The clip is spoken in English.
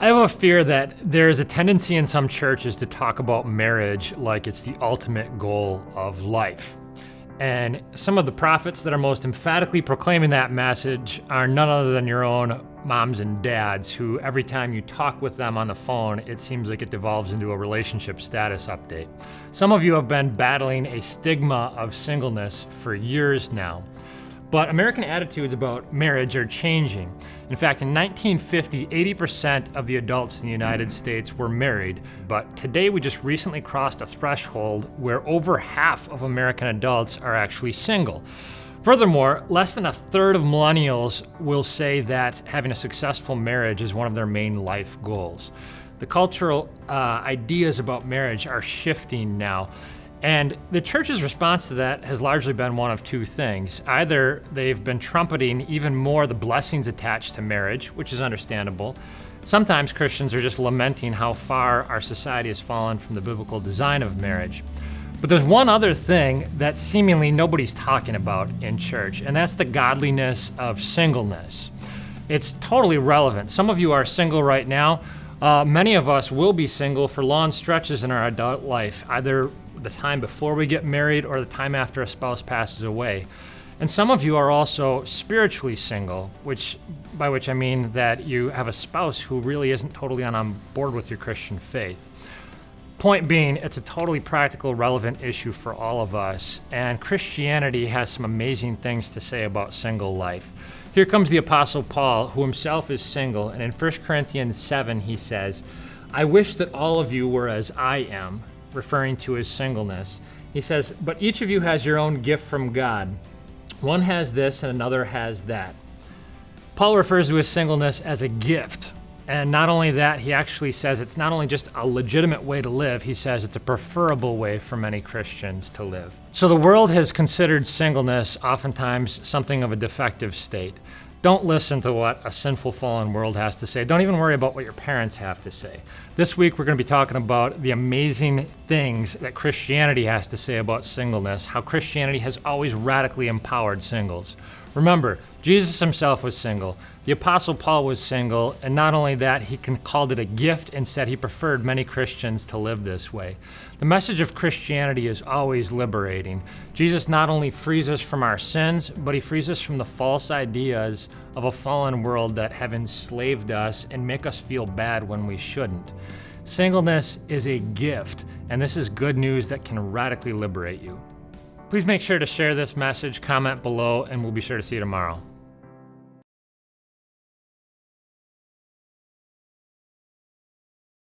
I have a fear that there is a tendency in some churches to talk about marriage like it's the ultimate goal of life. And some of the prophets that are most emphatically proclaiming that message are none other than your own moms and dads, who every time you talk with them on the phone, it seems like it devolves into a relationship status update. Some of you have been battling a stigma of singleness for years now. But American attitudes about marriage are changing. In fact, in 1950, 80% of the adults in the United States were married. But today we just recently crossed a threshold where over half of American adults are actually single. Furthermore, less than a third of millennials will say that having a successful marriage is one of their main life goals. The cultural ideas about marriage are shifting now. And the church's response to that has largely been one of two things. Either they've been trumpeting even more the blessings attached to marriage, which is understandable. Sometimes Christians are just lamenting how far our society has fallen from the biblical design of marriage. But there's one other thing that seemingly nobody's talking about in church, and that's the godliness of singleness. It's totally relevant. Some of you are single right now. Many of us will be single for long stretches in our adult life, either the time before we get married or the time after a spouse passes away. And some of you are also spiritually single, by which I mean that you have a spouse who really isn't totally on board with your Christian faith. Point being, it's a totally practical, relevant issue for all of us, and Christianity has some amazing things to say about single life. Here comes the Apostle Paul, who himself is single, and in 1 Corinthians 7 he says, "I wish that all of you were as I am," referring to his singleness. He says, "But each of you has your own gift from God. One has this and another has that." Paul refers to his singleness as a gift. And not only that, he actually says it's not only just a legitimate way to live, he says it's a preferable way for many Christians to live. So the world has considered singleness oftentimes something of a defective state. Don't listen to what a sinful, fallen world has to say. Don't even worry about what your parents have to say. This week, we're going to be talking about the amazing things that Christianity has to say about singleness, how Christianity has always radically empowered singles. Remember, Jesus himself was single. The Apostle Paul was single, and not only that, he called it a gift and said he preferred many Christians to live this way. The message of Christianity is always liberating. Jesus not only frees us from our sins, but he frees us from the false ideas of a fallen world that have enslaved us and make us feel bad when we shouldn't. Singleness is a gift, and this is good news that can radically liberate you. Please make sure to share this message, comment below, and we'll be sure to see you tomorrow.